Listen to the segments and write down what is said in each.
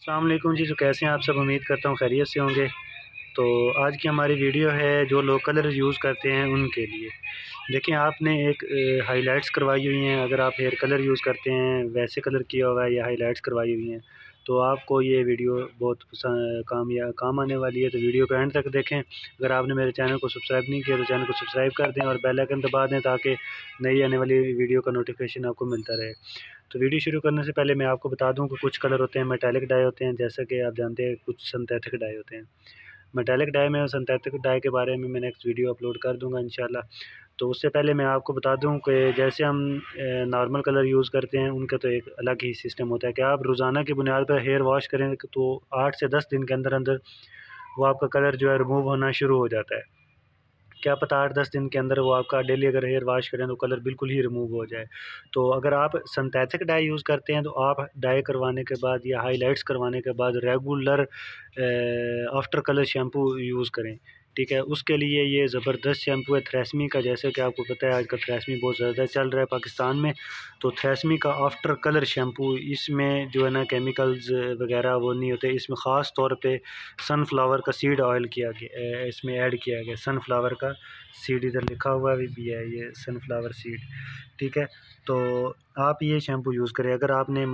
अस्सलाम वालेकुम जी। तो कैसे हैं आप सब? उम्मीद करता हूँ खैरियत से होंगे। तो आज की हमारी वीडियो है जो लोग कलर यूज़ करते हैं उनके लिए। देखिए, आपने एक हाइलाइट्स करवाई हुई हैं। अगर आप हेयर कलर यूज़ करते हैं, वैसे कलर किया हुआ है या हाइलाइट्स करवाई हुई हैं, तो आपको ये वीडियो बहुत काम आने वाली है। तो वीडियो को एंड तक देखें। अगर आपने मेरे चैनल को सब्सक्राइब नहीं किया तो चैनल को सब्सक्राइब कर दें और बेल आइकन दबा दें ताकि नई आने वाली वीडियो का नोटिफिकेशन आपको मिलता रहे। तो वीडियो शुरू करने से पहले मैं आपको बता दूं कि कुछ कलर होते हैं मेटालिक डाई होते हैं, जैसा कि आप जानते हैं कुछ सिंथेटिक डाई होते हैं। मेटालिक डाई में और सिंथेटिक डाई के बारे में मैं नेक्स्ट वीडियो अपलोड कर दूंगा इंशाल्लाह। तो उससे पहले मैं आपको बता दूं कि जैसे हम नॉर्मल कलर यूज़ करते हैं उनका तो एक अलग ही सिस्टम होता है कि आप रोज़ाना की बुनियाद पर हेयर वॉश करें तो 8 से 10 दिन के अंदर अंदर वो आपका कलर जो है रिमूव होना शुरू हो जाता है। क्या पता 8-10 दिन के अंदर वो आपका डेली अगर हेयर वॉश करें तो कलर बिल्कुल ही रिमूव हो जाए। तो अगर आप सिंथेटिक डाई यूज़ करते हैं तो आप डाई करवाने के बाद या हाइलाइट्स करवाने के बाद regular after colour shampoo use करें, ठीक है? उसके लिए ये ज़बरदस्त शैम्पू है थ्रेसमी का। जैसे कि आपको पता है आजकल थ्रेसमी बहुत ज़्यादा चल रहा है पाकिस्तान में। तो थ्रेसमी का आफ्टर कलर शैम्पू, इसमें जो है ना केमिकल्स वगैरह वो नहीं होते। इसमें ख़ास तौर पे सनफ्लावर का सीड ऑयल इसमें ऐड किया गया। सनफ्लावर का सीड इधर लिखा हुआ भी है, ये सनफ्लावर सीड, ठीक है? तो आप ये शैम्पू यूज़ करें। अगर आपने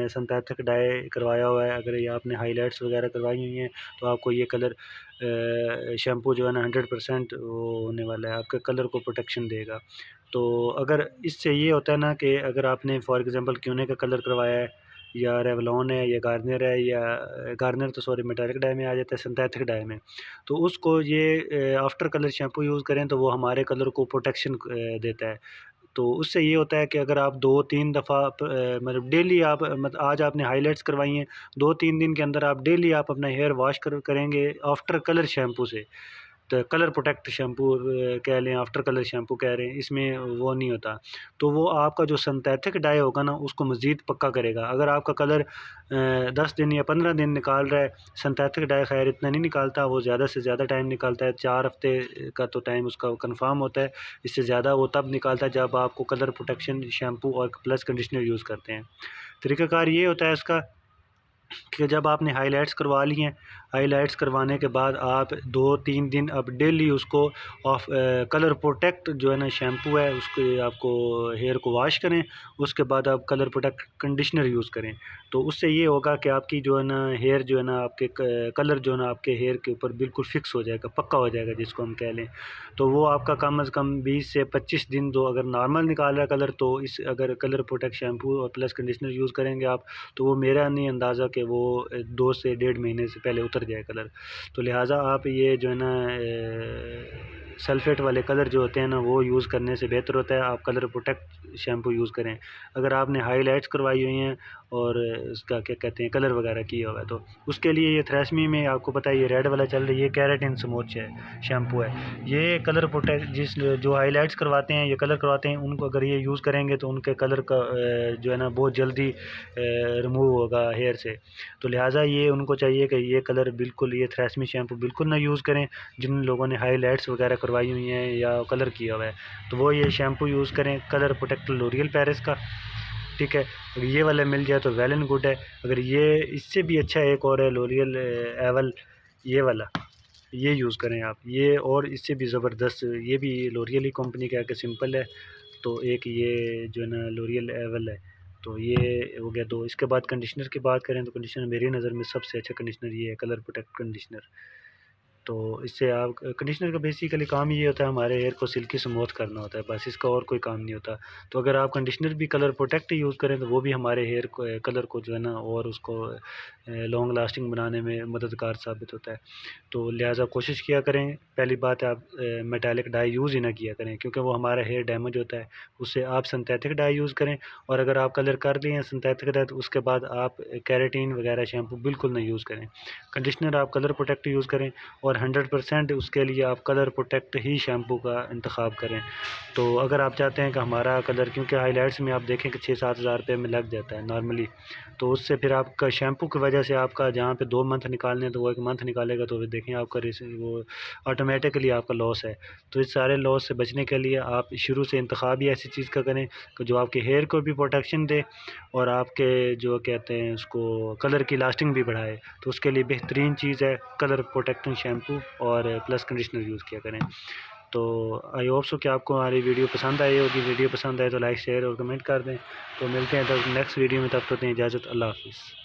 सिंथेटिक डाई करवाया हुआ है, अगर ये आपने हाइलाइट्स वगैरह करवाई हुई हैं, तो आपको ये कलर शैम्पू जो है ना 100% वो होने वाला है, आपके कलर को प्रोटेक्शन देगा। तो अगर इससे ये होता है ना कि अगर आपने फॉर एग्ज़ाम्पल क्यूने का कलर करवाया है या रेवलॉन है या गार्नियर है या गार्नियर तो सॉरी मेटालिक डाई में आ जाता है, सिंथेटिक डाई में। तो उसको ये आफ्टर कलर शैम्पू यूज़ करें तो वो हमारे कलर को प्रोटेक्शन देता है। तो उससे ये होता है कि अगर आप 2-3 दफ़ा मतलब डेली आप आज आपने हाइलाइट्स करवाई हैं, 2-3 दिन के अंदर आप डेली आप अपना हेयर वॉश करेंगे आफ्टर कलर शैम्पू से। तो कलर प्रोटेक्ट शैम्पू कह लें, आफ्टर कलर शैम्पू कह रहे हैं, इसमें वो नहीं होता। तो वो आपका जो सिंथेटिक डाई होगा ना उसको मज़ीद पक्का करेगा। अगर आपका कलर 10 दिन या 15 दिन निकाल रहा है, सिंथेटिक डाई ख़ैर इतना नहीं निकालता, वो ज़्यादा से ज़्यादा टाइम निकालता है, 4 हफ़्ते का तो टाइम उसका कन्फ़र्म होता है। इससे ज़्यादा वो तब निकालता है जब आपको कलर प्रोटेक्शन शैम्पू और प्लस कंडीशनर यूज़ करते हैं। तरीक़ाकार ये होता है इसका कि जब आपने हाइलाइट्स करवा ली हैं, हाइलाइट्स करवाने के बाद आप 2-3 दिन अब डेली उसको कलर प्रोटेक्ट जो है ना शैम्पू है उसके आपको हेयर को वॉश करें, उसके बाद आप कलर प्रोटेक्ट कंडीशनर यूज़ करें। तो उससे ये होगा कि आपकी जो है ना हेयर जो है ना आपके कलर जो है ना आपके हेयर के ऊपर बिल्कुल फ़िक्स हो जाएगा, पक्का हो जाएगा जिसको हम कह लें। तो वो आपका कम अज़ कम 20 से 25 दिन तो अगर नॉर्मल निकाल रहा है कलर, तो इस अगर कलर प्रोटेक्ट शैम्पू और प्लस कंडीशनर यूज़ करेंगे आप, तो वो मेरा नहीं अंदाज़ा कि वो 2 से डेढ़ महीने से पहले उतर जाए कलर। तो लिहाज़ा आप ये जो है ना सल्फ़ेट वाले कलर जो होते हैं ना वो यूज़ करने से बेहतर होता है आप कलर प्रोटेक्ट शैम्पू यूज़ करें। अगर आपने हाइलाइट्स करवाई हुई हैं और उसका क्या कहते हैं कलर वगैरह किया हुआ है, तो उसके लिए ये थ्रेसमी में आपको पता है ये रेड वाला चल रही है, ये केराटिन स्मूथ है शैम्पू है। ये कलर प्रोटेक्ट जो हाइलाइट्स करवाते हैं, ये कलर करवाते हैं, उनको अगर ये यूज़ करेंगे तो उनके कलर का जो है ना बहुत जल्दी रिमूव होगा हेयर से। तो लिहाज़ा ये उनको चाहिए कि ये कलर बिल्कुल ये थ्रेसमी शैम्पू बिल्कुल ना यूज़ करें, जिन लोगों ने हाइलाइट्स वगैरह करवाई हुई हैं या कलर किया हुआ है, तो वो ये शैम्पू यूज़ करें कलर प्रोटेक्टर लॉरियल पेरिस का, ठीक है? अगर ये वाला मिल जाए तो वेल एंड गुड है। अगर ये इससे भी अच्छा एक और है लॉरियल एवल, ये वाला, ये यूज़ करें आप। ये और इससे भी ज़बरदस्त, ये भी लॉरियल ही कंपनी का है कि सिंपल है। तो एक ये जो है ना लॉरियल एवल है, तो ये हो गया 2। इसके बाद कंडीशनर की बात करें तो कंडीशनर मेरी नज़र में सबसे अच्छा कंडीशनर ये है, कलर प्रोटेक्ट कंडीशनर। तो इससे आप कंडीशनर का बेसिकली काम ही ये होता है हमारे हेयर को सिल्की स्मूथ करना होता है, बस इसका और कोई काम नहीं होता। तो अगर आप कंडीशनर भी कलर प्रोटेक्ट यूज़ करें तो वो भी हमारे हेयर को कलर को जो है ना और उसको लॉन्ग लास्टिंग बनाने में मददगार साबित होता है। तो लिहाज़ा कोशिश किया करें, पहली बात आप मेटालिक डाई यूज़ ही ना किया करें क्योंकि वो हमारा हेयर डैमेज होता है। उससे आप सिंथेटिक डाई यूज़ करें और अगर आप कलर कर लिए हैं सिंथेटिक डाई तो उसके बाद आप केराटिन वगैरह शैम्पू बिल्कुल ना यूज़ करें। कंडीशनर आप कलर प्रोटेक्ट यूज़ करें और और 100% उसके लिए आप कलर प्रोटेक्ट ही शैम्पू का इंतखाब करें। तो अगर आप चाहते हैं कि हमारा कलर, क्योंकि हाइलाइट्स में आप देखें कि 6-7 हज़ार रुपये में लग जाता है नॉर्मली, तो उससे फिर आपका शैम्पू की वजह से आपका जहाँ पे 2 मंथ निकालने तो वो 1 मंथ निकालेगा, तो फिर देखें आपका वो ऑटोमेटिकली आपका लॉस है। तो इस सारे लॉस से बचने के लिए आप शुरू से इंतखाब ही ऐसी चीज़ का करें कि जो आपके हेयर को भी प्रोटेक्शन दे और आपके जो कहते हैं उसको कलर की लास्टिंग भी बढ़ाए। तो उसके लिए बेहतरीन चीज़ है कलर प्रोटेक्टिंग शैम्पू और प्लस कंडीशनर यूज़ किया करें। तो आई होप सो कि आपको हमारी वीडियो पसंद आई होगी। वीडियो पसंद आए तो लाइक शेयर और कमेंट कर दें। तो मिलते हैं तब नेक्स्ट वीडियो में, तब तक दें इजाज़त। अल्लाह हाफ़िज़।